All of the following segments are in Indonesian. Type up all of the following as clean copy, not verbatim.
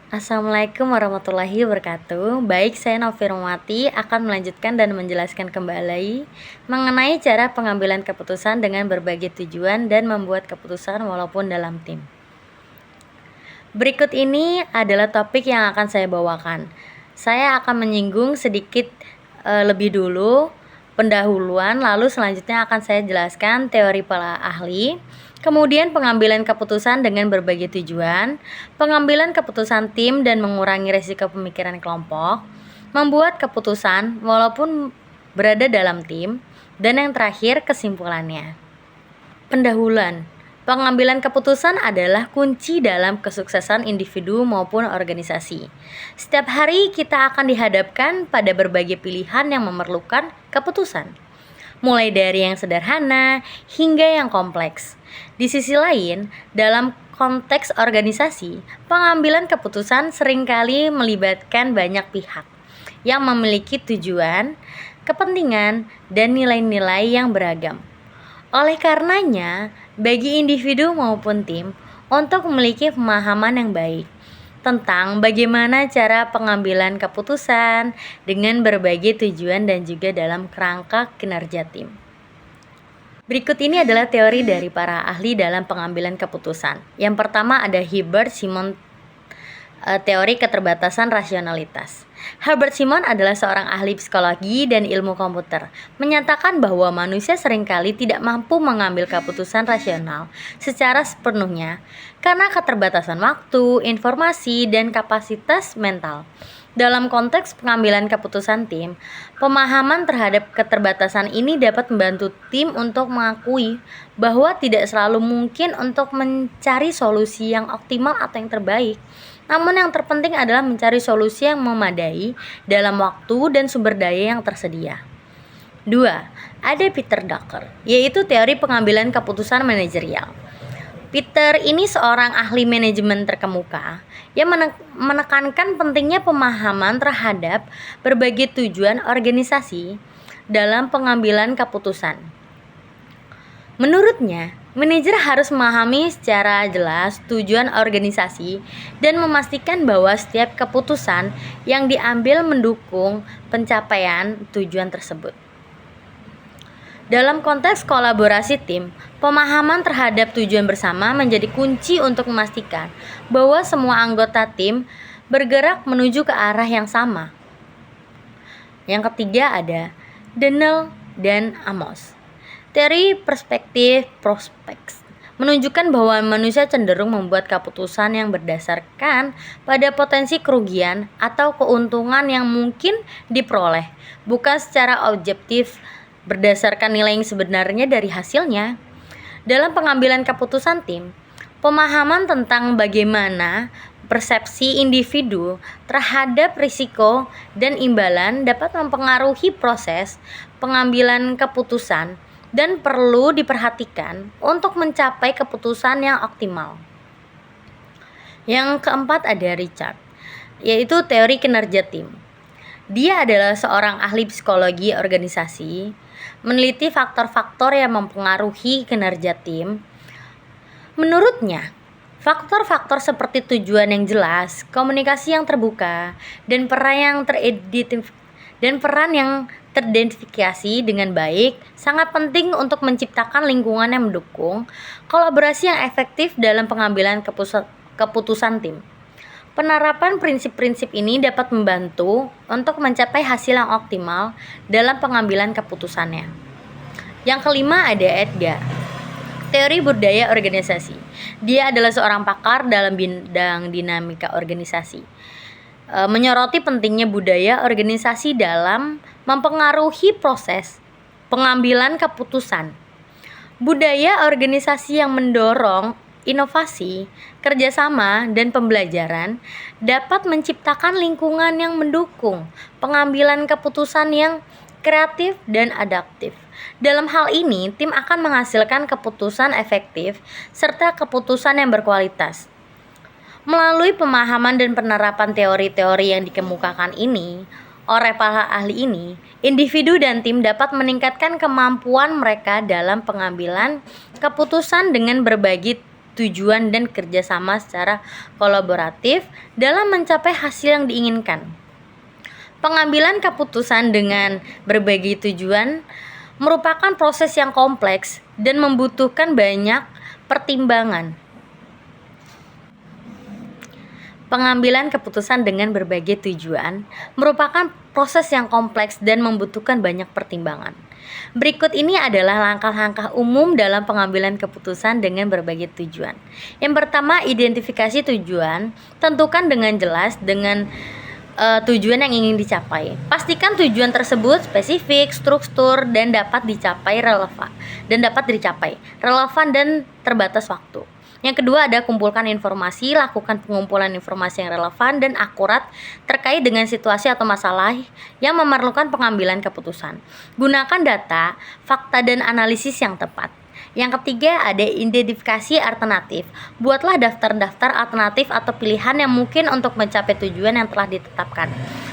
Assalamualaikum warahmatullahi wabarakatuh. Baik, saya Novia akan melanjutkan dan menjelaskan kembali mengenai cara pengambilan keputusan dengan berbagai tujuan dan membuat keputusan walaupun dalam tim. Berikut ini adalah topik yang akan saya bawakan. Saya akan menyinggung sedikit lebih dulu pendahuluan, lalu selanjutnya akan saya jelaskan teori para ahli, kemudian pengambilan keputusan dengan berbagai tujuan, pengambilan keputusan tim dan mengurangi risiko pemikiran kelompok, membuat keputusan walaupun berada dalam tim, dan yang terakhir kesimpulannya. Pendahuluan. Pengambilan keputusan adalah kunci dalam kesuksesan individu maupun organisasi. Setiap hari kita akan dihadapkan pada berbagai pilihan yang memerlukan keputusan, mulai dari yang sederhana hingga yang kompleks. Di sisi lain, dalam konteks organisasi, pengambilan keputusan seringkali melibatkan banyak pihak yang memiliki tujuan, kepentingan, dan nilai-nilai yang beragam. Oleh karenanya, bagi individu maupun tim untuk memiliki pemahaman yang baik tentang bagaimana cara pengambilan keputusan dengan berbagai tujuan dan juga dalam kerangka kinerja tim. Berikut ini adalah teori dari para ahli dalam pengambilan keputusan. Yang pertama ada Herbert Simon, teori keterbatasan rasionalitas. Herbert Simon adalah seorang ahli psikologi dan ilmu komputer, menyatakan bahwa manusia seringkali tidak mampu mengambil keputusan rasional secara sepenuhnya karena keterbatasan waktu, informasi, dan kapasitas mental. Dalam konteks pengambilan keputusan tim, pemahaman terhadap keterbatasan ini dapat membantu tim untuk mengakui bahwa tidak selalu mungkin untuk mencari solusi yang optimal atau yang terbaik. Namun yang terpenting adalah mencari solusi yang memadai dalam waktu dan sumber daya yang tersedia. 2. Ada Peter Drucker, yaitu teori pengambilan keputusan manajerial. Peter ini seorang ahli manajemen terkemuka yang menekankan pentingnya pemahaman terhadap berbagai tujuan organisasi dalam pengambilan keputusan. Menurutnya, manajer harus memahami secara jelas tujuan organisasi dan memastikan bahwa setiap keputusan yang diambil mendukung pencapaian tujuan tersebut. Dalam konteks kolaborasi tim, pemahaman terhadap tujuan bersama menjadi kunci untuk memastikan bahwa semua anggota tim bergerak menuju ke arah yang sama. Yang ketiga ada Donnell dan Amos. Teori perspektif prospeks menunjukkan bahwa manusia cenderung membuat keputusan yang berdasarkan pada potensi kerugian atau keuntungan yang mungkin diperoleh, bukan secara objektif berdasarkan nilai yang sebenarnya dari hasilnya. Dalam pengambilan keputusan tim, pemahaman tentang bagaimana persepsi individu terhadap risiko dan imbalan dapat mempengaruhi proses pengambilan keputusan dan perlu diperhatikan untuk mencapai keputusan yang optimal. Yang keempat ada Richard, yaitu teori kinerja tim. Dia adalah seorang ahli psikologi organisasi, meneliti faktor-faktor yang mempengaruhi kinerja tim. Menurutnya, faktor-faktor seperti tujuan yang jelas, komunikasi yang terbuka, dan peran yang teridentifikasi dengan baik sangat penting untuk menciptakan lingkungan yang mendukung kolaborasi yang efektif dalam pengambilan keputusan tim. Penerapan prinsip-prinsip ini dapat membantu untuk mencapai hasil yang optimal dalam pengambilan keputusannya. Yang kelima ada Edgar, teori budaya organisasi. Dia adalah seorang pakar dalam bidang dinamika organisasi, menyoroti pentingnya budaya organisasi dalam mempengaruhi proses pengambilan keputusan. Budaya organisasi yang mendorong inovasi, kerjasama, dan pembelajaran dapat menciptakan lingkungan yang mendukung pengambilan keputusan yang kreatif dan adaptif. Dalam hal ini, tim akan menghasilkan keputusan efektif serta keputusan yang berkualitas. Melalui pemahaman dan penerapan teori-teori yang dikemukakan ini oleh para ahli ini, individu dan tim dapat meningkatkan kemampuan mereka dalam pengambilan keputusan dengan berbagi tujuan dan kerjasama secara kolaboratif dalam mencapai hasil yang diinginkan. Pengambilan keputusan dengan berbagi tujuan merupakan proses yang kompleks dan membutuhkan banyak pertimbangan. Pengambilan keputusan dengan berbagai tujuan merupakan proses yang kompleks dan membutuhkan banyak pertimbangan. Berikut ini adalah langkah-langkah umum dalam pengambilan keputusan dengan berbagai tujuan. Yang pertama, identifikasi tujuan. Tentukan dengan jelas dengan tujuan yang ingin dicapai. Pastikan tujuan tersebut spesifik, struktur, dan dapat dicapai relevan dan terbatas waktu. Yang kedua ada kumpulkan informasi, lakukan pengumpulan informasi yang relevan dan akurat terkait dengan situasi atau masalah yang memerlukan pengambilan keputusan. Gunakan data, fakta, dan analisis yang tepat. Yang ketiga ada identifikasi alternatif. Buatlah daftar-daftar alternatif atau pilihan yang mungkin untuk mencapai tujuan yang telah ditetapkan.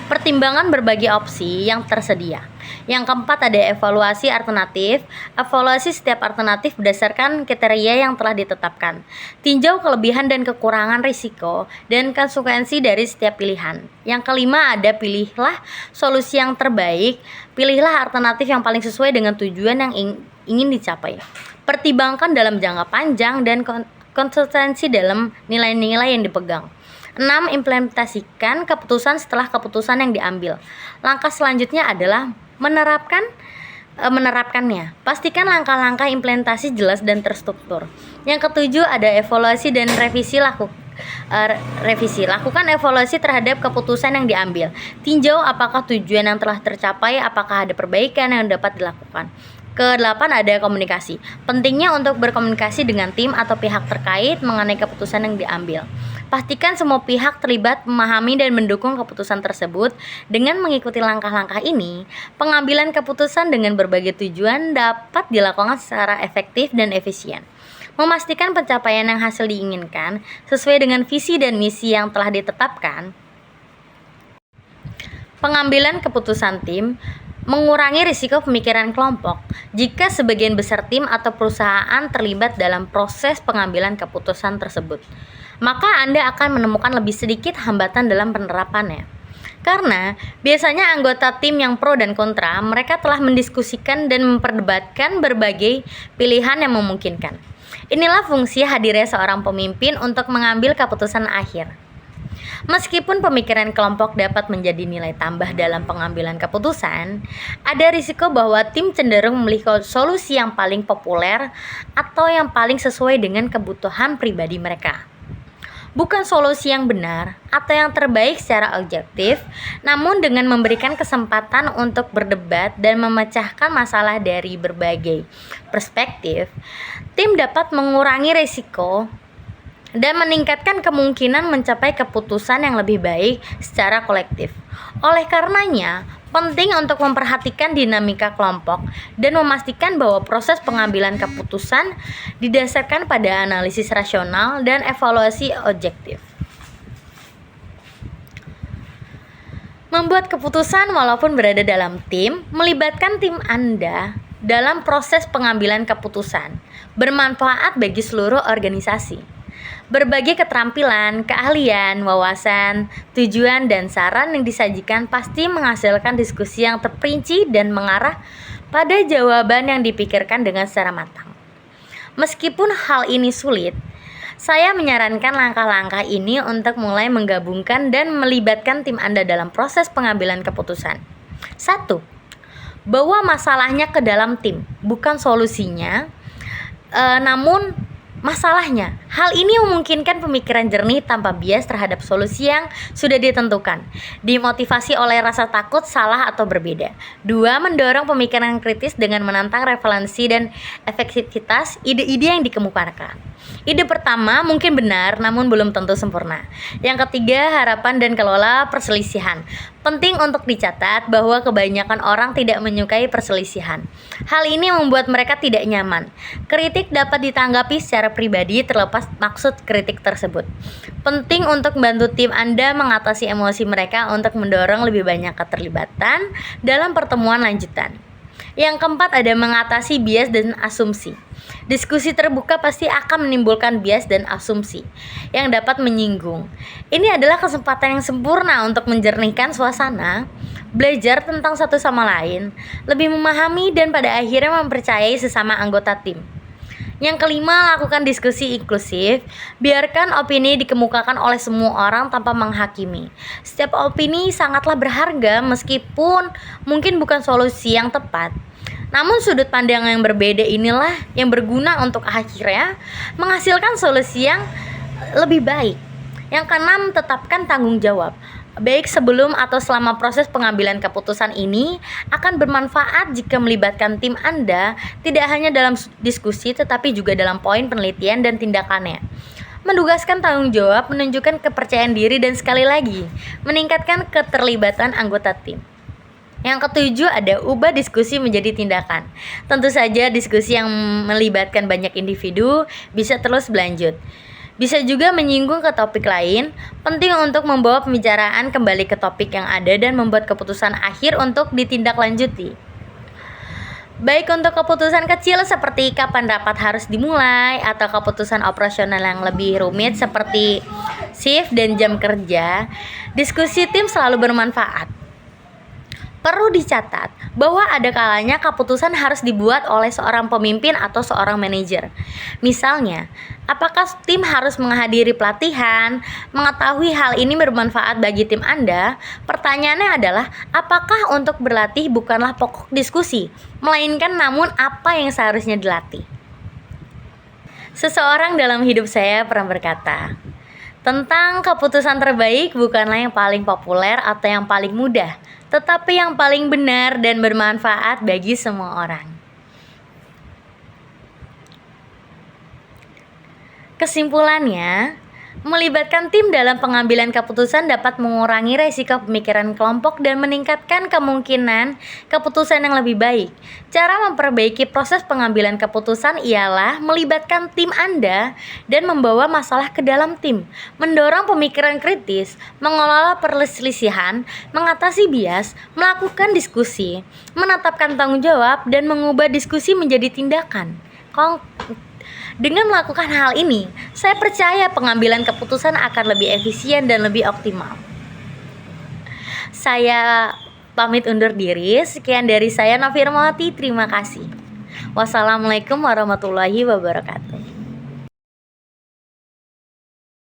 Pertimbangan berbagai opsi yang tersedia. Yang keempat ada evaluasi alternatif. Evaluasi setiap alternatif berdasarkan kriteria yang telah ditetapkan. Tinjau kelebihan dan kekurangan risiko dan konsekuensi dari setiap pilihan. Yang kelima ada pilihlah solusi yang terbaik. Pilihlah alternatif yang paling sesuai dengan tujuan yang ingin dicapai. Pertimbangkan dalam jangka panjang dan konsistensi dalam nilai-nilai yang dipegang. 6. Implementasikan keputusan setelah keputusan yang diambil. Langkah selanjutnya adalah menerapkannya. Pastikan langkah-langkah implementasi jelas dan terstruktur. Yang ketujuh ada evaluasi dan revisi. Lakukan evaluasi terhadap keputusan yang diambil. Tinjau apakah tujuan yang telah tercapai, apakah ada perbaikan yang dapat dilakukan. Ke-8 ada komunikasi. Pentingnya untuk berkomunikasi dengan tim atau pihak terkait mengenai keputusan yang diambil. Pastikan semua pihak terlibat memahami dan mendukung keputusan tersebut. Dengan mengikuti langkah-langkah ini, pengambilan keputusan dengan berbagai tujuan dapat dilakukan secara efektif dan efisien. Memastikan pencapaian yang hasil diinginkan sesuai dengan visi dan misi yang telah ditetapkan. Pengambilan keputusan tim mengurangi risiko pemikiran kelompok. Jika sebagian besar tim atau perusahaan terlibat dalam proses pengambilan keputusan tersebut, maka Anda akan menemukan lebih sedikit hambatan dalam penerapannya. Karena biasanya anggota tim yang pro dan kontra, mereka telah mendiskusikan dan memperdebatkan berbagai pilihan yang memungkinkan. Inilah fungsi hadirnya seorang pemimpin untuk mengambil keputusan akhir. Meskipun pemikiran kelompok dapat menjadi nilai tambah dalam pengambilan keputusan, ada risiko bahwa tim cenderung memilih solusi yang paling populer atau yang paling sesuai dengan kebutuhan pribadi mereka. Bukan solusi yang benar atau yang terbaik secara objektif, namun dengan memberikan kesempatan untuk berdebat dan memecahkan masalah dari berbagai perspektif, tim dapat mengurangi risiko dan meningkatkan kemungkinan mencapai keputusan yang lebih baik secara kolektif. Oleh karenanya, penting untuk memperhatikan dinamika kelompok dan memastikan bahwa proses pengambilan keputusan didasarkan pada analisis rasional dan evaluasi objektif. Membuat keputusan walaupun berada dalam tim, melibatkan tim Anda dalam proses pengambilan keputusan, bermanfaat bagi seluruh organisasi. Berbagai keterampilan, keahlian, wawasan, tujuan, dan saran yang disajikan pasti menghasilkan diskusi yang terperinci dan mengarah pada jawaban yang dipikirkan dengan secara matang. Meskipun hal ini sulit, saya menyarankan langkah-langkah ini untuk mulai menggabungkan dan melibatkan tim Anda dalam proses pengambilan keputusan. 1. Bawa masalahnya ke dalam tim, bukan solusinya, namun masalahnya. Hal ini memungkinkan pemikiran jernih tanpa bias terhadap solusi yang sudah ditentukan. Dimotivasi oleh rasa takut salah atau berbeda. 2. Mendorong pemikiran kritis dengan menantang referensi dan efektivitas ide-ide yang dikemukakan. Ide pertama mungkin benar namun belum tentu sempurna. Yang ketiga, harapan dan kelola perselisihan. Penting untuk dicatat bahwa kebanyakan orang tidak menyukai perselisihan. Hal ini membuat mereka tidak nyaman. Kritik dapat ditanggapi secara pribadi terlepas maksud kritik tersebut. Penting untuk membantu tim Anda mengatasi emosi mereka untuk mendorong lebih banyak keterlibatan dalam pertemuan lanjutan. Yang keempat ada mengatasi bias dan asumsi. Diskusi terbuka pasti akan menimbulkan bias dan asumsi yang dapat menyinggung. Ini adalah kesempatan yang sempurna untuk menjernihkan suasana, belajar tentang satu sama lain, lebih memahami dan pada akhirnya mempercayai sesama anggota tim. Yang kelima, lakukan diskusi inklusif. Biarkan opini dikemukakan oleh semua orang tanpa menghakimi. Setiap opini sangatlah berharga meskipun mungkin bukan solusi yang tepat. Namun sudut pandang yang berbeda inilah yang berguna untuk akhirnya menghasilkan solusi yang lebih baik. Yang keenam, tetapkan tanggung jawab. Baik sebelum atau selama proses pengambilan keputusan ini akan bermanfaat jika melibatkan tim Anda tidak hanya dalam diskusi tetapi juga dalam poin penelitian dan tindakannya. Menugaskan tanggung jawab menunjukkan kepercayaan diri dan sekali lagi meningkatkan keterlibatan anggota tim. Yang ketujuh, ada ubah diskusi menjadi tindakan. Tentu saja diskusi yang melibatkan banyak individu bisa terus berlanjut. Bisa juga menyinggung ke topik lain. Penting untuk membawa pembicaraan kembali ke topik yang ada dan membuat keputusan akhir untuk ditindaklanjuti. Baik untuk keputusan kecil seperti kapan rapat harus dimulai atau keputusan operasional yang lebih rumit seperti shift dan jam kerja, diskusi tim selalu bermanfaat. Perlu dicatat bahwa ada kalanya keputusan harus dibuat oleh seorang pemimpin atau seorang manajer. Misalnya, apakah tim harus menghadiri pelatihan? Mengetahui hal ini bermanfaat bagi tim Anda? Pertanyaannya adalah, apakah untuk berlatih bukanlah pokok diskusi, melainkan namun apa yang seharusnya dilatih? Seseorang dalam hidup saya pernah berkata, tentang keputusan terbaik bukanlah yang paling populer atau yang paling mudah, tetapi yang paling benar dan bermanfaat bagi semua orang. Kesimpulannya, melibatkan tim dalam pengambilan keputusan dapat mengurangi resiko pemikiran kelompok dan meningkatkan kemungkinan keputusan yang lebih baik. Cara memperbaiki proses pengambilan keputusan ialah melibatkan tim Anda dan membawa masalah ke dalam tim, mendorong pemikiran kritis, mengelola perselisihan, mengatasi bias, melakukan diskusi, menetapkan tanggung jawab, dan mengubah diskusi menjadi tindakan. Dengan melakukan hal ini, saya percaya pengambilan keputusan akan lebih efisien dan lebih optimal. Saya pamit undur diri. Sekian dari saya, Novi Irmawati. Terima kasih. Wassalamualaikum warahmatullahi wabarakatuh.